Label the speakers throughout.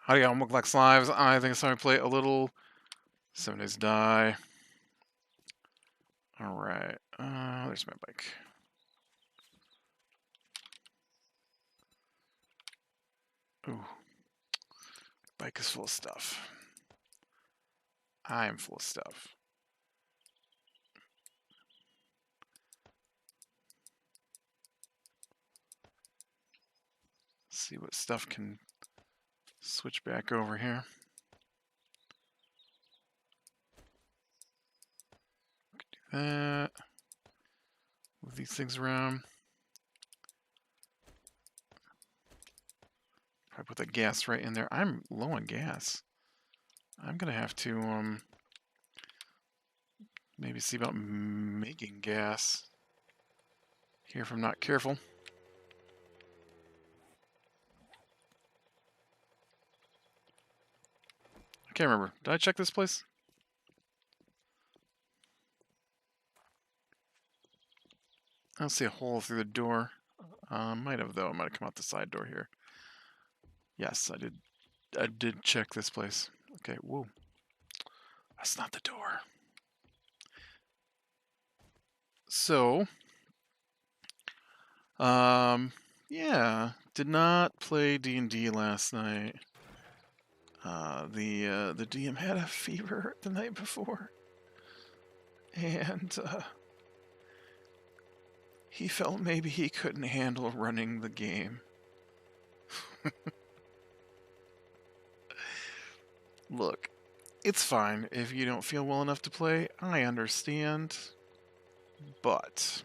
Speaker 1: Howdy, y'all. Welcome back to Lives. I think it's time to play a little 7 Days to Die. Alright. There's my bike. Ooh. Bike is full of stuff. I am full of stuff. Let's see what stuff can switch back over here. Do that. Move these things around. Probably put the gas right in there. I'm low on gas. I'm gonna have to maybe see about making gas here if I'm not careful. I can't remember. Did I check this place? I don't see a hole through the door. Might have though. I might have come out the side door here. Yes, I did. I did check this place. Okay, whoa. That's not the door. So, yeah, did not play D&D last night. The DM had a fever the night before, and he felt maybe he couldn't handle running the game. Look, it's fine if you don't feel well enough to play. I understand, but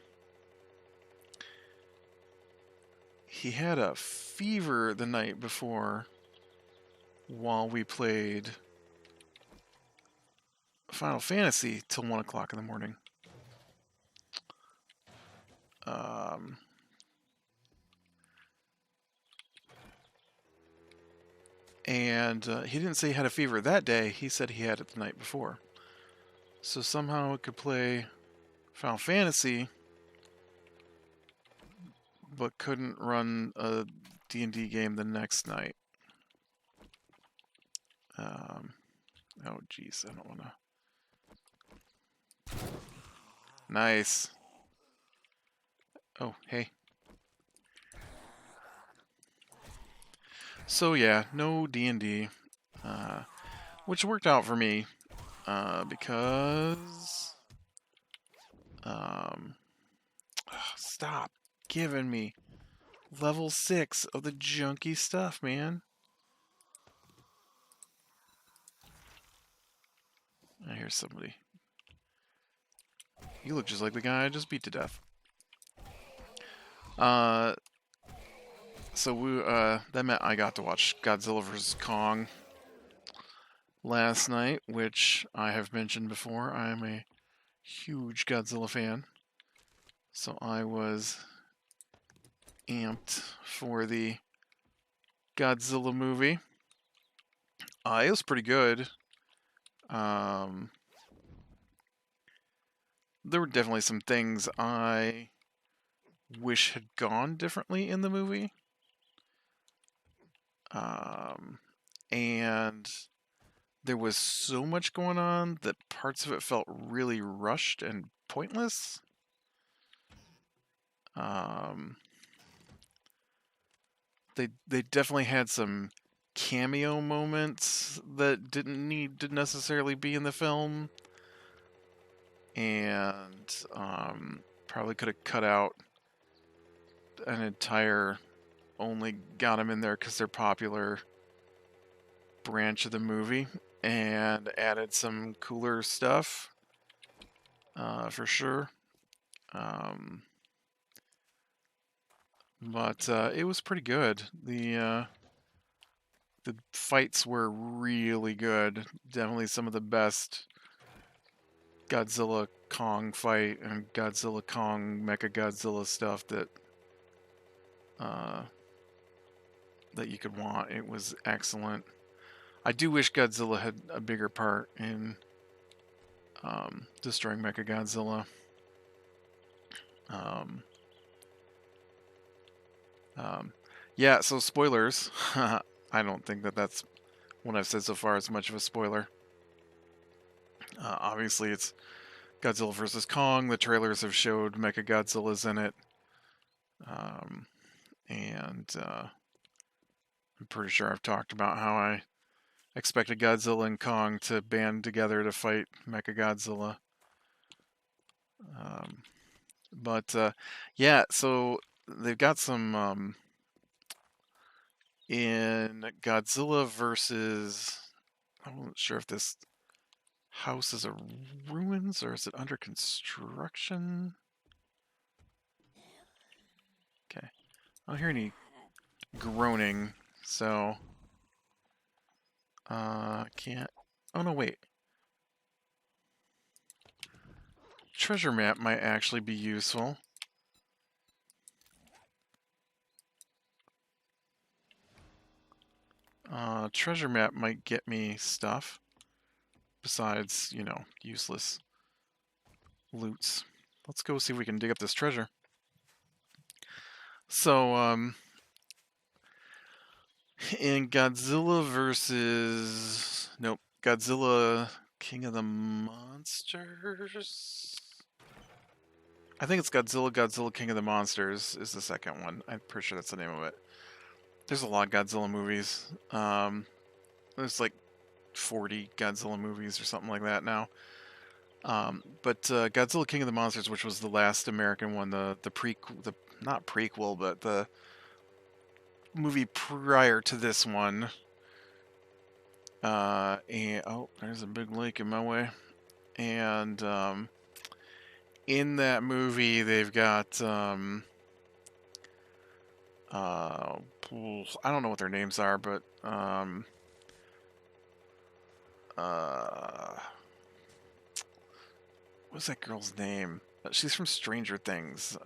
Speaker 1: he had a fever the night before while we played Final Fantasy till 1 o'clock in the morning. And he didn't say he had a fever that day. He said he had it the night before. So somehow it could play Final Fantasy, but couldn't run a D&D game the next night. Oh, geez, I don't want to. Nice. Oh, hey. So yeah, no D&D, which worked out for me, because stop giving me level 6 of the junky stuff, man. I hear somebody. You look just like the guy I just beat to death. So that meant I got to watch Godzilla vs. Kong last night, which I have mentioned before. I am a huge Godzilla fan. So I was amped for the Godzilla movie. It was pretty good. There were definitely some things I wish had gone differently in the movie. And there was so much going on that parts of it felt really rushed and pointless. They definitely had some cameo moments that didn't need to necessarily be in the film, and probably could have cut out an entire only got them in there because they're popular branch of the movie and added some cooler stuff for sure. But it was pretty good. The fights were really good. Definitely some of the best Godzilla Kong fight and Godzilla Kong Mecha Godzilla stuff that you could want. It was excellent. I do wish Godzilla had a bigger part in destroying Mecha Godzilla. Yeah, so spoilers. I don't think that that's what I've said so far is much of a spoiler. Obviously, it's Godzilla vs. Kong. The trailers have showed Mechagodzilla's in it. And I'm pretty sure I've talked about how I expected Godzilla and Kong to band together to fight Mechagodzilla. But yeah, so they've got some in Godzilla versus. I wasn't sure if this house is a ruins or is it under construction. Okay, I don't hear any groaning, so can't. Oh no, wait. Treasure map might actually be useful. Treasure map might get me stuff besides, you know, useless loots. Let's go see if we can dig up this treasure. So, in Godzilla versus... Nope. Godzilla King of the Monsters? I think it's Godzilla King of the Monsters is the second one. I'm pretty sure that's the name of it. There's a lot of Godzilla movies. There's like 40 Godzilla movies or something like that now. But Godzilla King of the Monsters, which was the last American one, the not prequel, but the movie prior to this one. And oh, there's a big lake in my way. And in that movie, they've got I don't know what their names are, but what's that girl's name? She's from Stranger Things.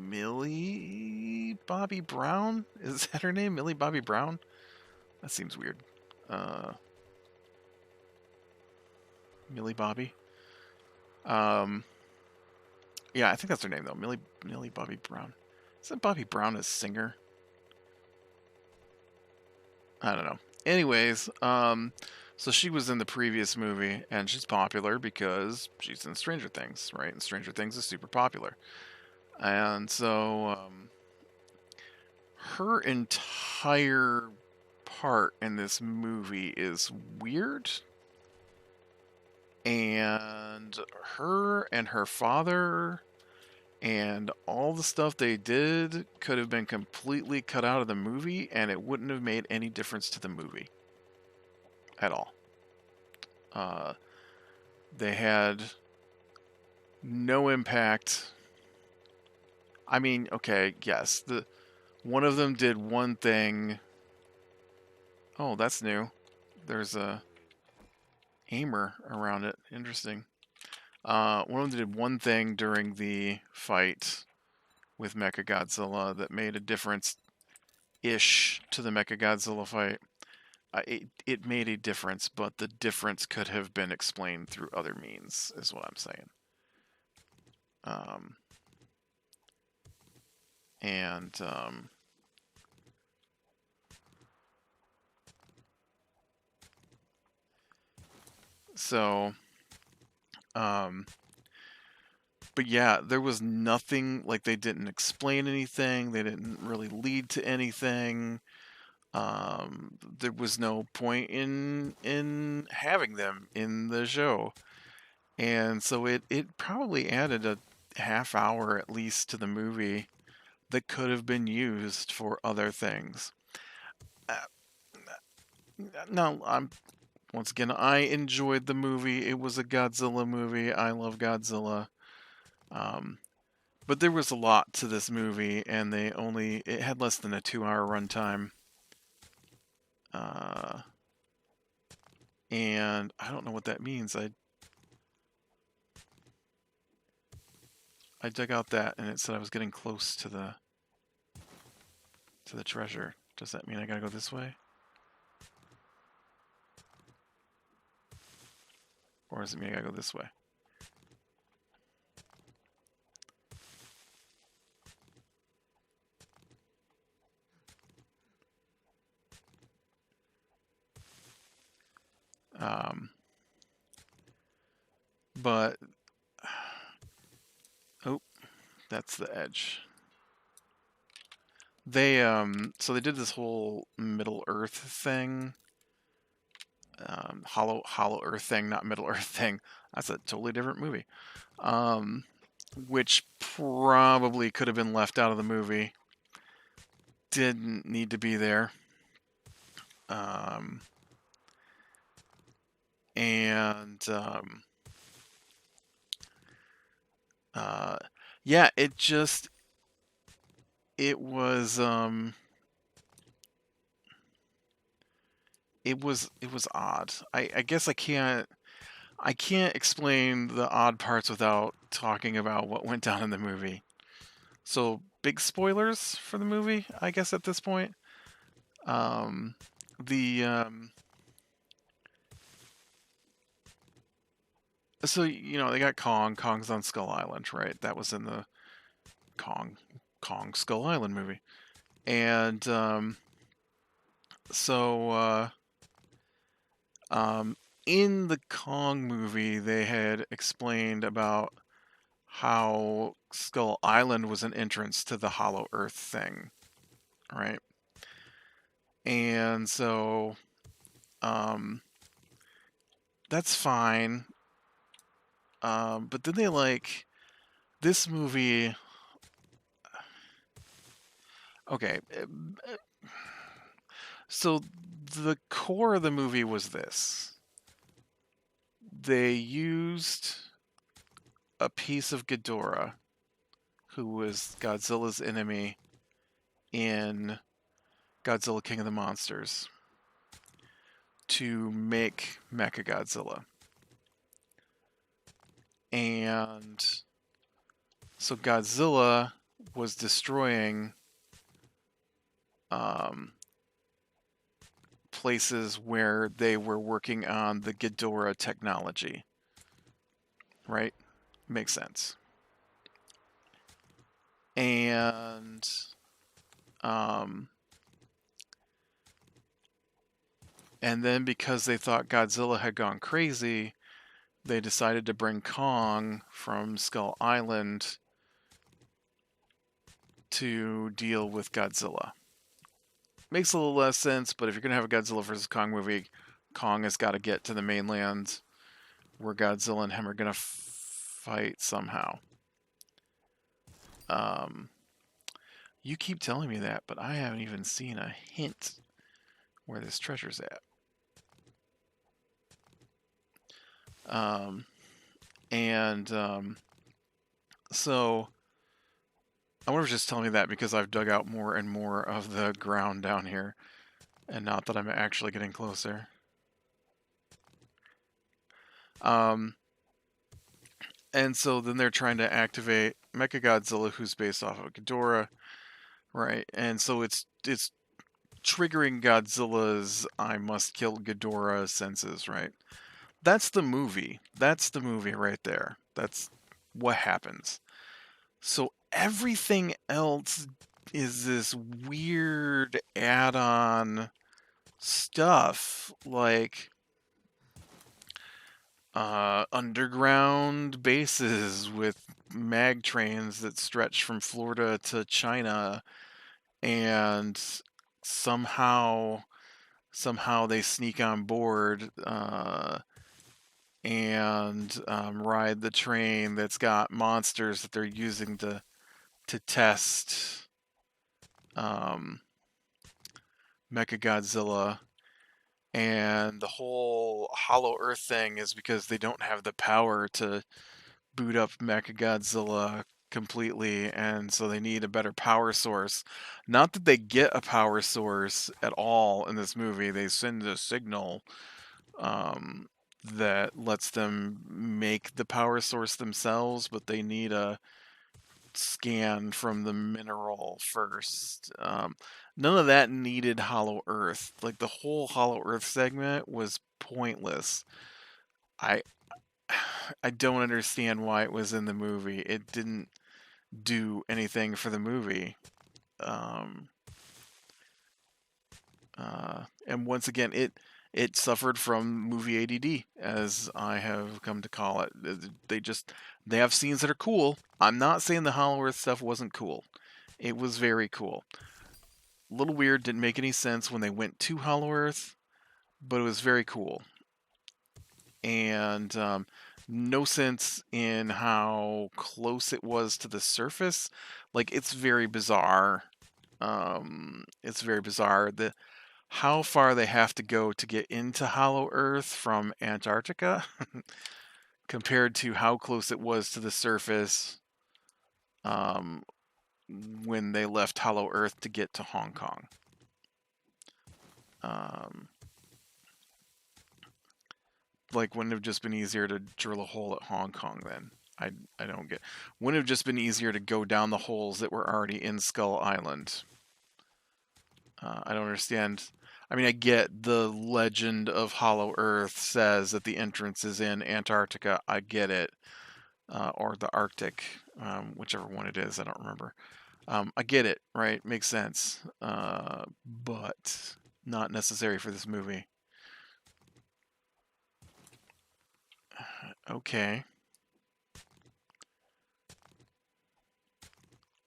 Speaker 1: Millie Bobby Brown? Is that her name? Millie Bobby Brown? That seems weird. Millie Bobby. Yeah, I think that's her name though. Millie Bobby Brown. Isn't Bobby Brown a singer? I don't know. Anyways, so she was in the previous movie, and she's popular because she's in Stranger Things, right? And Stranger Things is super popular. And so, her entire part in this movie is weird. And her father and all the stuff they did could have been completely cut out of the movie, and it wouldn't have made any difference to the movie at all. They had no impact. I mean, okay, yes, one of them did one thing. Oh, that's new. There's a aimer around it. Interesting. One of them did one thing during the fight with Mechagodzilla that made a difference-ish to the Mechagodzilla fight. It made a difference, but the difference could have been explained through other means, is what I'm saying. So, but yeah, there was nothing, like they didn't explain anything, they didn't really lead to anything. There was no point in having them in the show. And so it probably added a half hour at least to the movie that could have been used for other things. No, once again, I enjoyed the movie. It was a Godzilla movie. I love Godzilla. But there was a lot to this movie, and it had less than a 2-hour runtime. And I don't know what that means. I dug out that, and it said I was getting close to the treasure. Does that mean I gotta go this way? Or does it mean I gotta go this way? But oh, that's the edge. They so they did this whole Middle Earth thing, Hollow Earth thing, not Middle Earth thing. That's a totally different movie. Um, which probably could have been left out of the movie. Didn't need to be there. Um, and uh, yeah, it was it was odd. I guess I can't explain the odd parts without talking about what went down in the movie. So big spoilers for the movie, I guess at this point. Um, the so you know they got Kong. Kong's on Skull Island, right? That was in the Kong Kong Skull Island movie, and so um, in the Kong movie they had explained about how Skull Island was an entrance to the Hollow Earth thing, right? And so um, that's fine. But then they like this movie. Okay, so the core of the movie was this: they used a piece of Ghidorah, who was Godzilla's enemy in Godzilla King of the Monsters, to make Mechagodzilla. And so Godzilla was destroying um, places where they were working on the Ghidorah technology, right? Makes sense. And um, and then because they thought Godzilla had gone crazy, they decided to bring Kong from Skull Island to deal with Godzilla. Makes a little less sense, but if you're going to have a Godzilla versus Kong movie, Kong has got to get to the mainland where Godzilla and him are going to fight somehow. Um, you keep telling me that, but I haven't even seen a hint where this treasure's at. Um, and so I wonder if just telling me that because I've dug out more and more of the ground down here, and not that I'm actually getting closer. Um, and so then they're trying to activate Mechagodzilla, who's based off of Ghidorah, right? And so it's triggering Godzilla's "I must kill Ghidorah" senses, right? That's the movie. That's the movie right there. That's what happens. So everything else is this weird add-on stuff like underground bases with mag trains that stretch from Florida to China, and somehow they sneak on board and ride the train that's got monsters that they're using to test um, Mechagodzilla. And the whole Hollow Earth thing is because they don't have the power to boot up Mechagodzilla completely, and so they need a better power source. Not that they get a power source at all in this movie. They send a signal um, that lets them make the power source themselves, but they need a scan from the mineral first. None of that needed Hollow Earth. Like the whole Hollow Earth segment was pointless. I I don't understand why it was in the movie. It didn't do anything for the movie. Um, and once again, it suffered from movie ADD, as I have come to call it. They have scenes that are cool. I'm not saying the Hollow Earth stuff wasn't cool. It was very cool. A little weird, didn't make any sense when they went to Hollow Earth, but it was very cool. And no sense in how close it was to the surface. Like, it's very bizarre. It's very bizarre. How far they have to go to get into Hollow Earth from Antarctica compared to how close it was to the surface um, when they left Hollow Earth to get to Hong Kong. Um, like, wouldn't it have just been easier to drill a hole at Hong Kong then? I don't get. Wouldn't it have just been easier to go down the holes that were already in Skull Island? I don't understand. I mean, I get the legend of Hollow Earth says that the entrance is in Antarctica. I get it. Or the Arctic, whichever one it is. I don't remember. I get it, right? Makes sense. But not necessary for this movie. Okay.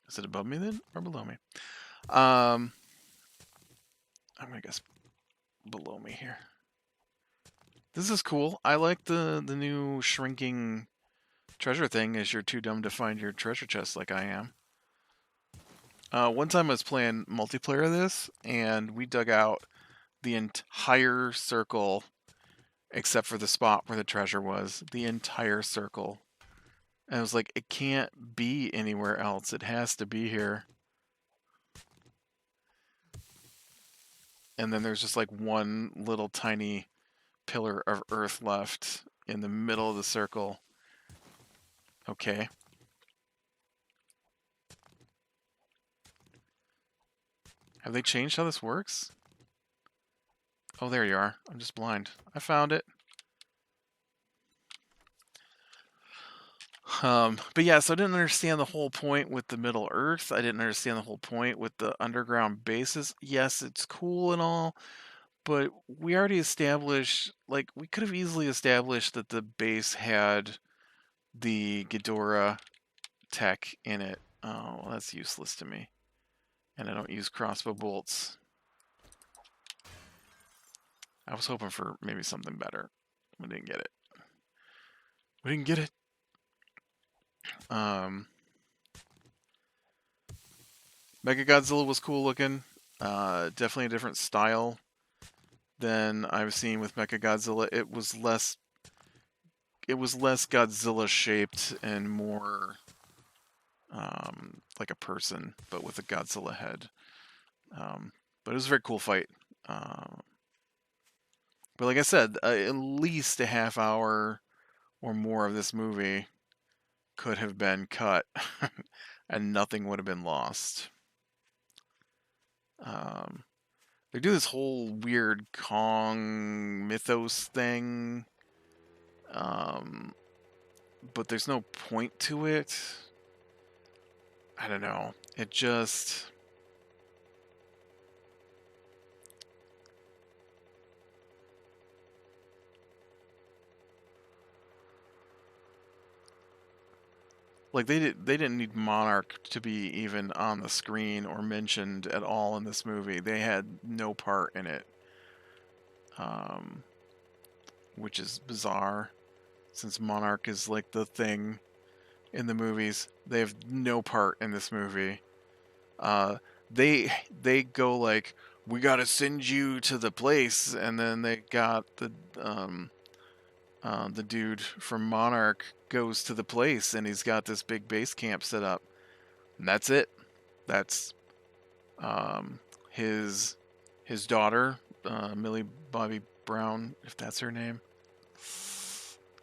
Speaker 1: Is it above me then, or below me? I'm gonna guess below me here. This is cool. I like the new shrinking treasure thing as you're too dumb to find your treasure chest like I am. One time I was playing multiplayer of this, and we dug out the entire circle except for the spot where the treasure was. The entire circle. And I was like, it can't be anywhere else. It has to be here. And then there's just like one little tiny pillar of earth left in the middle of the circle. Okay. Have they changed how this works? Oh, there you are. I'm just blind. I found it. But yeah, so I didn't understand the whole point with the Middle Earth. I didn't understand the whole point with the underground bases. Yes, it's cool and all, but we already established, like, we could have easily established that the base had the Ghidorah tech in it. Oh, well, that's useless to me. And I don't use crossbow bolts. I was hoping for maybe something better. We didn't get it. We didn't get it. Mechagodzilla was cool looking. Definitely a different style than I've seen with Mechagodzilla. It was less Godzilla shaped and more like a person, but with a Godzilla head. But it was a very cool fight. But like I said, at least a half hour or more of this movie could have been cut and nothing would have been lost. They do this whole weird Kong mythos thing, but there's no point to it. I don't know. It just... Like, they didn't need Monarch to be even on the screen or mentioned at all in this movie. They had no part in it, which is bizarre, since Monarch is like the thing in the movies. They have no part in this movie. They go like, we gotta send you to the place, and then they got the dude from Monarch goes to the place, and he's got this big base camp set up. And that's it. That's his daughter, Millie Bobby Brown, if that's her name.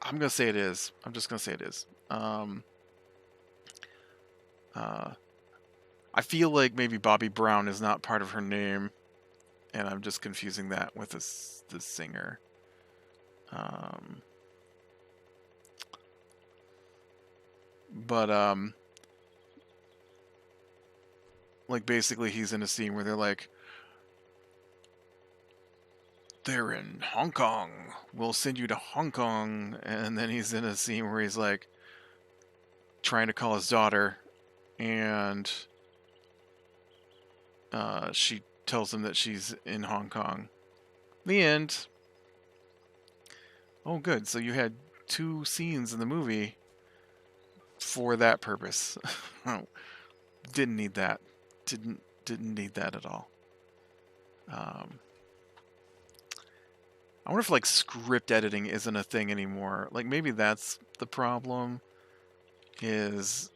Speaker 1: I'm gonna say it is. I'm just gonna say it is. I feel like maybe Bobby Brown is not part of her name, and I'm just confusing that with the singer. But like, basically he's in a scene where they're like, they're in Hong Kong. We'll send you to Hong Kong. And then he's in a scene where he's like trying to call his daughter, and she tells him that she's in Hong Kong. The end. Oh, good. So you had 2 scenes in the movie for that purpose. Didn't need that. Didn't need that at all. I wonder if like script editing isn't a thing anymore. Like maybe that's the problem. Is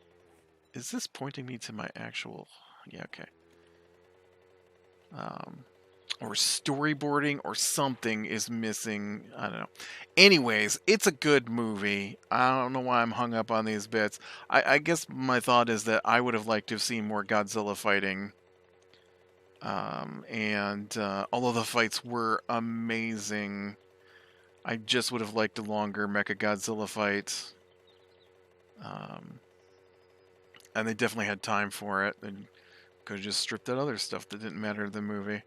Speaker 1: this pointing me to my actual? Yeah, okay. Or storyboarding or something is missing. I don't know. Anyways, it's a good movie. I don't know why I'm hung up on these bits. I guess my thought is that I would have liked to have seen more Godzilla fighting. Although the fights were amazing, I just would have liked a longer Mechagodzilla fight. And they definitely had time for it. They could have just stripped that other stuff that didn't matter to the movie.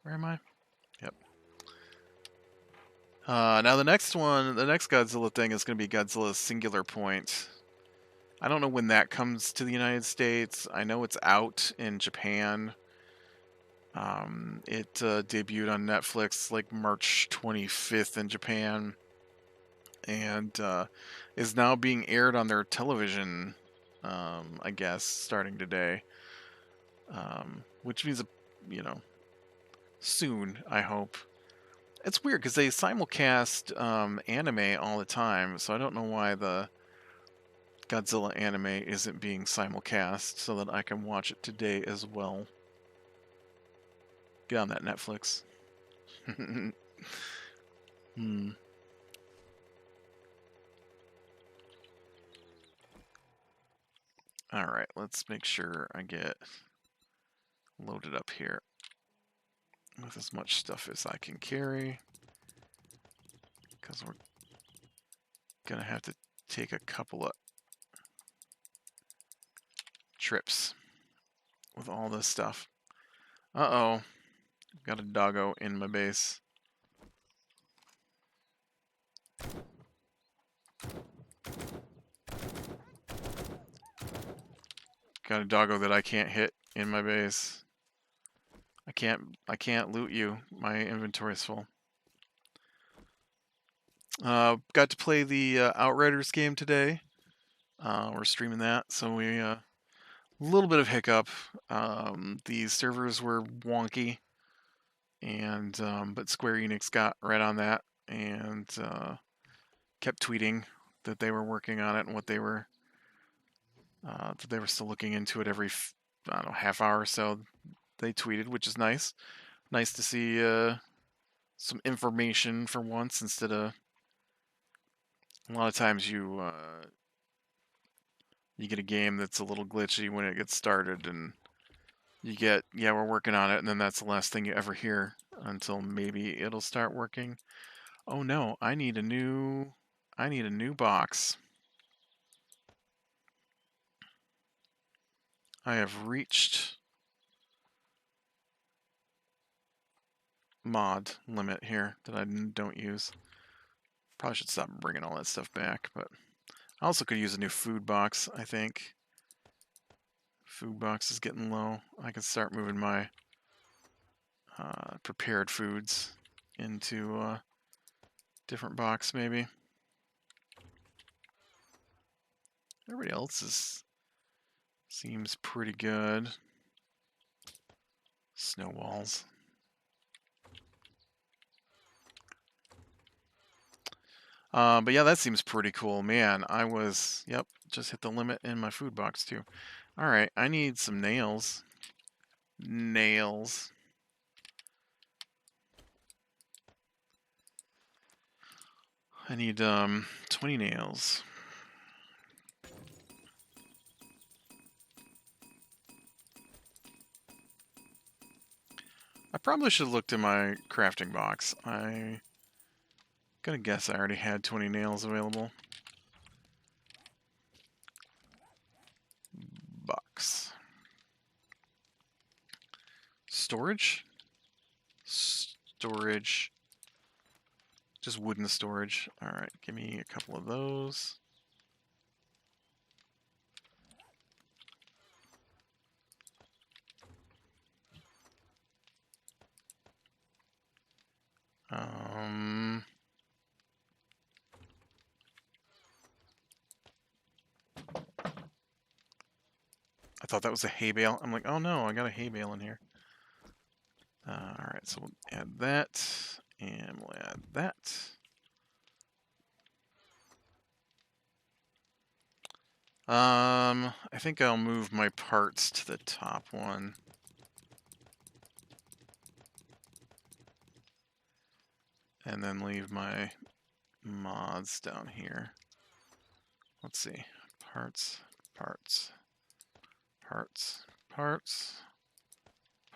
Speaker 1: Where am I? Yep. Now the next Godzilla thing is going to be Godzilla Singular Point. I don't know when that comes to the United States. I know it's out in Japan. It debuted on Netflix like March 25th in Japan, and is now being aired on their television, I guess, starting today. Which means, soon, I hope. It's weird because they simulcast anime all the time, so I don't know why the Godzilla anime isn't being simulcast so that I can watch it today as well. Get on that Netflix. Alright, let's make sure I get loaded up here with as much stuff as I can carry, because we're gonna have to take a couple of trips with all this stuff. Uh-oh. Got a doggo in my base. Got a doggo that I can't hit in my base. I can't loot you. My inventory's full. Got to play the Outriders game today. We're streaming that, so we a little bit of hiccup. The servers were wonky, and but Square Enix got right on that and kept tweeting that they were working on it and what they were that they were still looking into it every I don't know, half hour or so. They tweeted, which is nice. Nice to see some information for once instead of a lot of times you get a game that's a little glitchy when it gets started, and you get, yeah, we're working on it, and then that's the last thing you ever hear until maybe it'll start working. Oh no, I need a new box. I have reached mod limit here that I don't use. Probably should stop bringing all that stuff back, but I also could use a new food box, I think. Food box is getting low. I could start moving my prepared foods into a different box, maybe. Everybody else seems pretty good. Snow walls. But yeah, that seems pretty cool. Man, yep, just hit the limit in my food box too. Alright, I need some nails. Nails. I need 20 nails. I probably should have looked in my crafting box. I gonna guess I already had 20 nails available. Storage? Storage. Just wooden storage. Alright, give me a couple of those. I thought that was a hay bale. I'm like, oh no, I got a hay bale in here. Alright, so we'll add that, and we'll add that. I think I'll move my parts to the top one. And then leave my mods down here. Let's see. Parts, parts, parts, parts,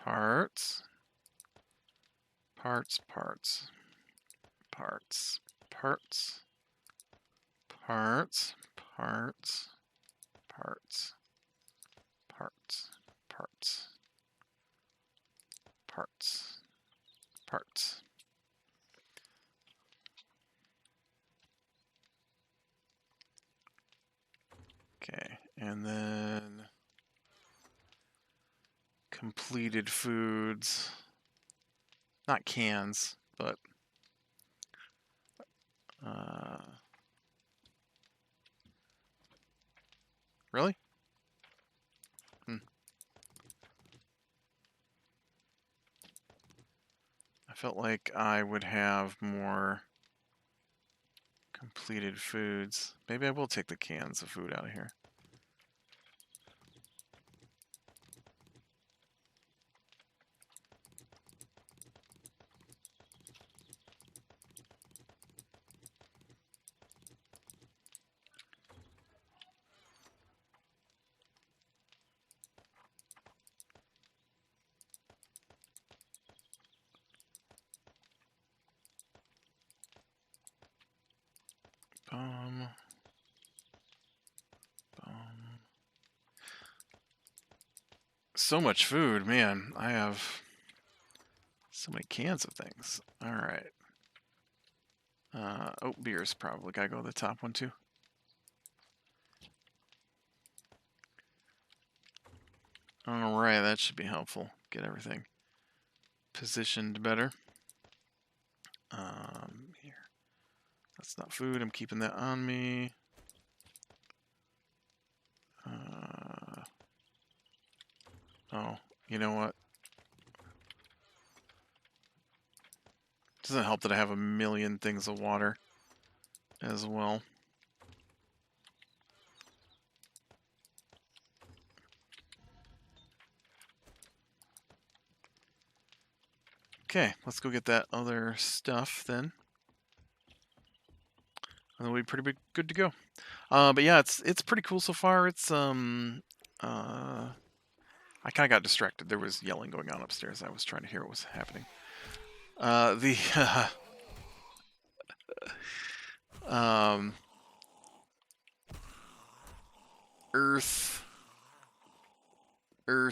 Speaker 1: parts, parts, parts, parts, parts, parts, parts, parts, parts, parts, parts, parts. Okay, and then completed foods. Not cans, but really? I felt like I would have more completed foods. Maybe I will take the cans of food out of here. So much food, man. I have so many cans of things. All right. Oat beers probably gotta go to the top one too. All right, that should be helpful. Get everything positioned better. Here. That's not food. I'm keeping that on me. Oh, you know what? Doesn't help that I have a million things of water as well. Okay, let's go get that other stuff then. And then we'll be pretty good to go. But yeah, it's pretty cool so far. It's I kind of got distracted. There was yelling going on upstairs. I was trying to hear what was happening. Earth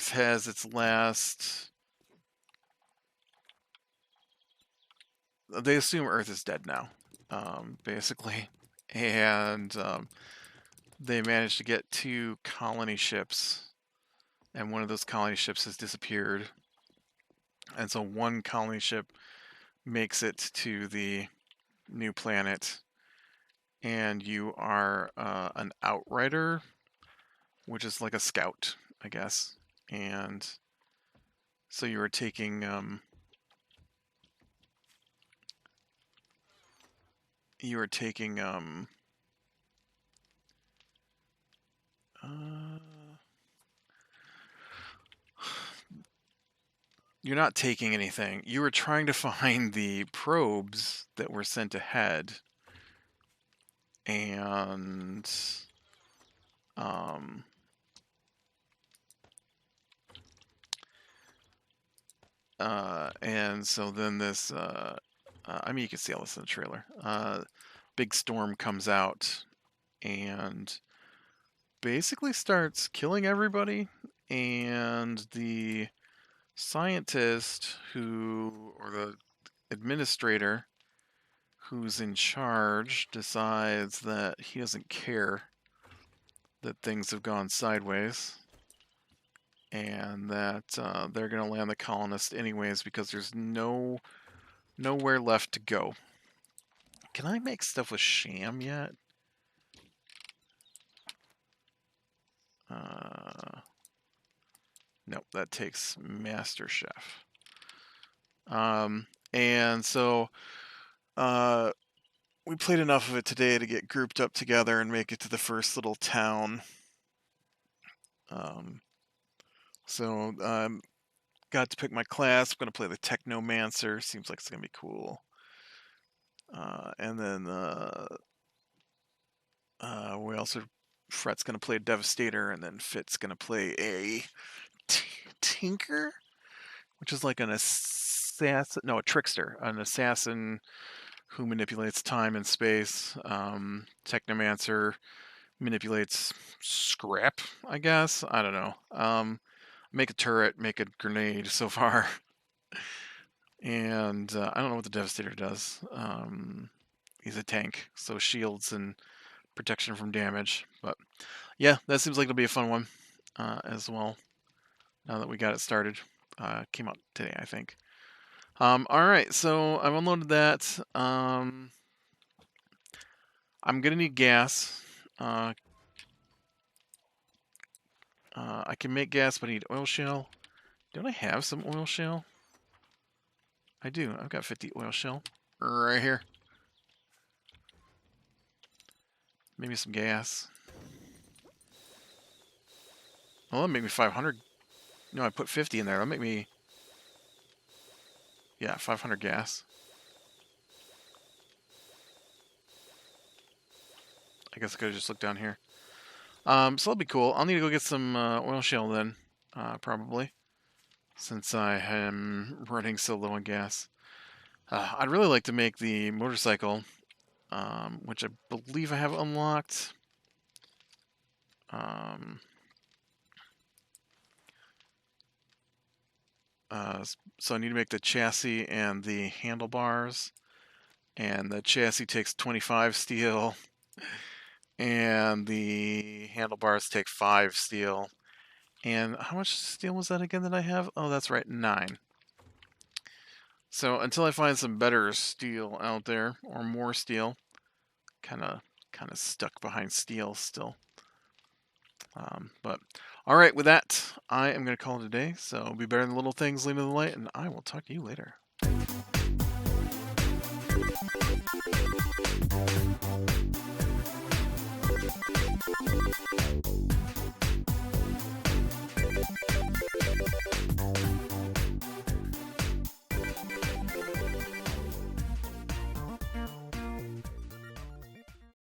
Speaker 1: has its last. They assume Earth is dead now, basically, and they managed to get 2 colony ships, and one of those colony ships has disappeared, and so one colony ship makes it to the new planet, and you are an outrider, which is like a scout, I guess, and so you are taking you're not taking anything. You were trying to find the probes that were sent ahead, and so then this, I mean, you can see all this in the trailer. Big storm comes out and basically starts killing everybody, and the scientist or the administrator who's in charge decides that he doesn't care that things have gone sideways and that they're going to land the colonists anyways because there's nowhere left to go. Can I make stuff with sham yet? Nope, that takes Master Chef. And so we played enough of it today to get grouped up together and make it to the first little town. Got to pick my class. I'm going to play the Technomancer. Seems like it's going to be cool. And then we also, Fret's going to play a Devastator, and then Fit's going to play a Tinker, which is like an assassin, no, a trickster, an assassin who manipulates time and space. Technomancer manipulates scrap, I guess. I don't know. Make a turret, make a grenade so far. And I don't know what the Devastator does. He's a tank, so shields and protection from damage. But yeah, that seems like it'll be a fun one as well. Now that we got it started. Came out today, I think. Alright, so I've unloaded that. I'm going to need gas. I can make gas, but I need oil shale. Don't I have some oil shale? I do. I've got 50 oil shale right here. Maybe some gas. Well, that'll make me 500. No, I put 50 in there. That'll make me... Yeah, 500 gas. I guess I could have just looked down here. So that'll be cool. I'll need to go get some oil shale then, probably, since I am running so low on gas. I'd really like to make the motorcycle, which I believe I have unlocked. So I need to make the chassis and the handlebars. And the chassis takes 25 steel. And the handlebars take 5 steel. And how much steel was that again that I have? Oh, that's right, 9. So until I find some better steel out there, or more steel, kind of stuck behind steel still. But all right, with that, I am going to call it a day. So be better than little things, lean to the light, and I will talk to you later.